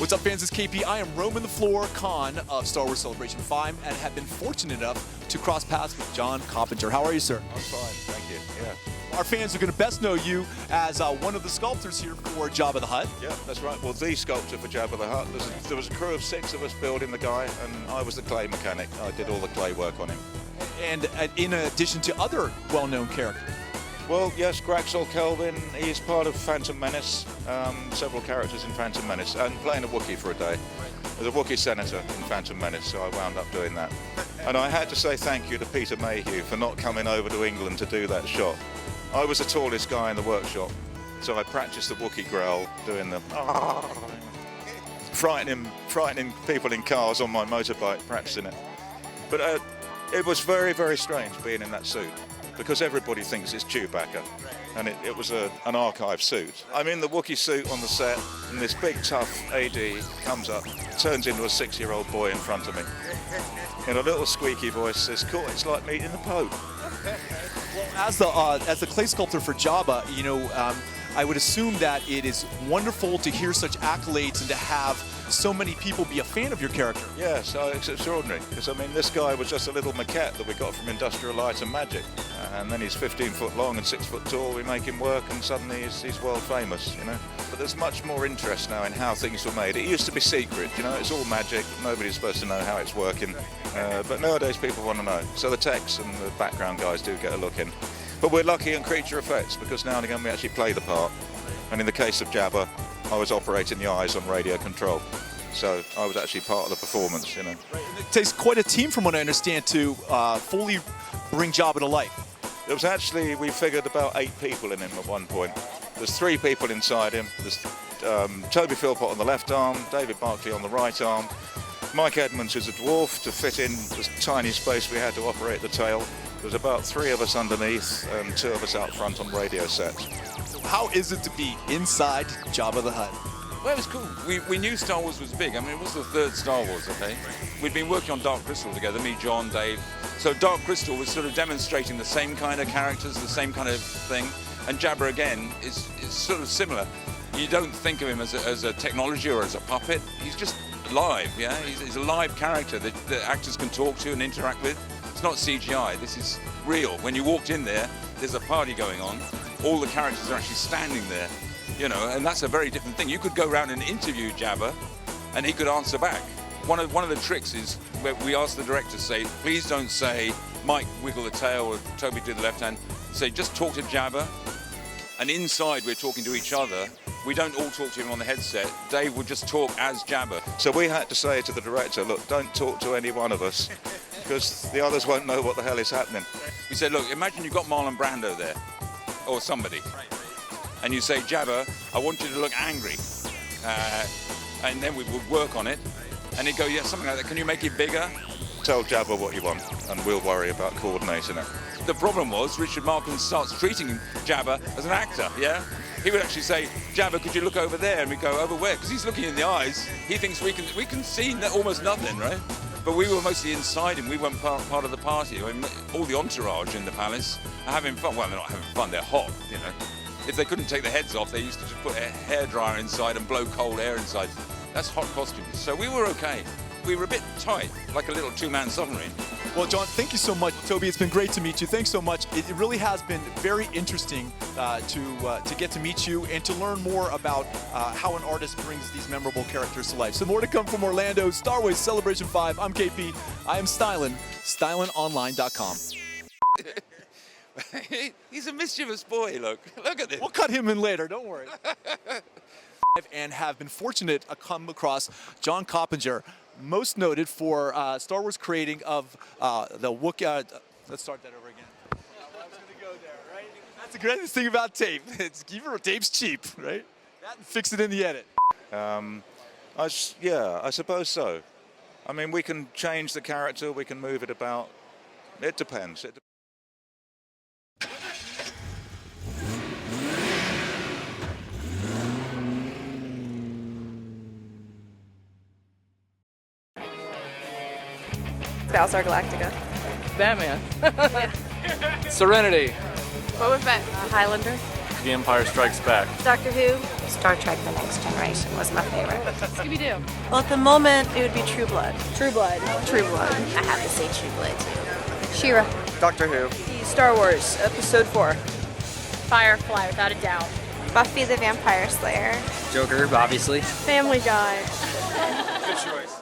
What's up, fans? It's KP. I am roaming the floor con of Star Wars Celebration 5 and have been fortunate enough to cross paths with John Coppinger. How are you, sir? I'm fine, thank you. Yeah. Our fans are going to best know you as one of the sculptors here for Jabba the Hutt. Yeah, that's right. Well, the sculptor for Jabba the Hutt. There was a crew of 6 of us building the guy, and I was the clay mechanic. I did all the clay work on him. And in addition to other well-known characters. Well, yes, Graxol Kelvin, he's part of Phantom Menace, several characters in Phantom Menace, and playing a Wookiee for a day. There's a Wookiee senator in Phantom Menace, so I wound up doing that. And I had to say thank you to Peter Mayhew for not coming over to England to do that shot. I was the tallest guy in the workshop, so I practiced the Wookiee growl, doing the frightening people in cars on my motorbike, practicing it. But it was very, very strange being in that suit, because everybody thinks it's Chewbacca, and it was an archive suit. I'm in the Wookiee suit on the set, and this big tough AD comes up, turns into a 6-year-old boy in front of me. In a little squeaky voice says, "Cool, it's like meeting the Pope." Well, as the clay sculptor for Jabba, you know, I would assume that it is wonderful to hear such accolades and to have so many people be a fan of your character. Yeah, so it's extraordinary, because I mean, this guy was just a little maquette that we got from Industrial Light and Magic, and then he's 15 foot long and 6 foot tall. We make him work, and suddenly he's world famous, you know. But there's much more interest now in how things were made. It used to be secret, you know, it's all magic. Nobody's supposed to know how it's working, but nowadays people want to know. So the techs and the background guys do get a look in. But we're lucky in creature effects, because now and again we actually play the part. And in the case of Jabba, I was operating the eyes on radio control. So I was actually part of the performance, you know. It takes quite a team, from what I understand, to fully bring Jabba to life. It was actually, we figured about 8 people in him at one point. There's 3 people inside him. There's Toby Philpott on the left arm, David Barclay on the right arm, Mike Edmonds, who's a dwarf, to fit in this tiny space we had to operate the tail. There's about 3 of us underneath and 2 of us out front on radio sets. So how is it to be inside Jabba the Hutt? Well, it was cool. We knew Star Wars was big. I mean, it was the 3rd Star Wars, okay? We'd been working on Dark Crystal together, me, John, Dave. So Dark Crystal was sort of demonstrating the same kind of characters, the same kind of thing. And Jabba, again, is sort of similar. You don't think of him as a technology or as a puppet. He's just live, yeah? He's a live character that actors can talk to and interact with. It's not CGI, this is real. When you walked in there, there's a party going on. All the characters are actually standing there, you know, and that's a very different thing. You could go around and interview Jabba, and he could answer back. One of the tricks is where we ask the director, say, please don't say, Mike, wiggle the tail, or Toby, do the left hand. Say, just talk to Jabba, and inside we're talking to each other. We don't all talk to him on the headset. Dave would just talk as Jabba. So we had to say to the director, look, don't talk to any one of us, because the others won't know what the hell is happening. We said, look, imagine you've got Marlon Brando there, or somebody, and you say, Jabba, I want you to look angry, and then we would work on it, and he'd go, yeah, something like that. Can you make it bigger? Tell Jabba what you want, and we'll worry about coordinating it. The problem was Richard Markham starts treating Jabba as an actor, yeah? He would actually say, Jabba, could you look over there? And we go, over where? Because he's looking in the eyes. He thinks we can see almost nothing, right? But we were mostly inside him. We weren't part of the party. I mean, all the entourage in the palace are having fun. Well, they're not having fun, they're hot, you know. If they couldn't take their heads off, they used to just put a hairdryer inside and blow cold air inside. That's hot costumes. So we were okay. We were a bit tight, like a little 2-man submarine. Well, John, thank you so much. Toby, it's been great to meet you. Thanks so much. It really has been very interesting to get to meet you and to learn more about how an artist brings these memorable characters to life. So more to come from Orlando, Star Wars Celebration 5. I'm KP. I am Stylin, stylinonline.com. He's a mischievous boy, look. Look at this. We'll cut him in later, don't worry. And have been fortunate to come across John Coppinger, most noted for Star Wars creating of the Wookiee. Let's start that over again. I was going to go there, right? That's the greatest thing about tape. Tape's cheap, right? That and fix it in the edit. Yeah, I suppose so. I mean, we can change the character, we can move it about. It depends. Battlestar Galactica. Batman. Serenity. Boba Fett. Highlander. The Empire Strikes Back. Doctor Who. Star Trek The Next Generation was my favorite. Scooby-Doo. Well, at the moment, it would be True Blood. True Blood. True Blood. I have to say True Blood too. She-Ra. Doctor Who. Star Wars, Episode 4. Firefly, without a doubt. Buffy the Vampire Slayer. Joker, obviously. Family Guy. Good choice.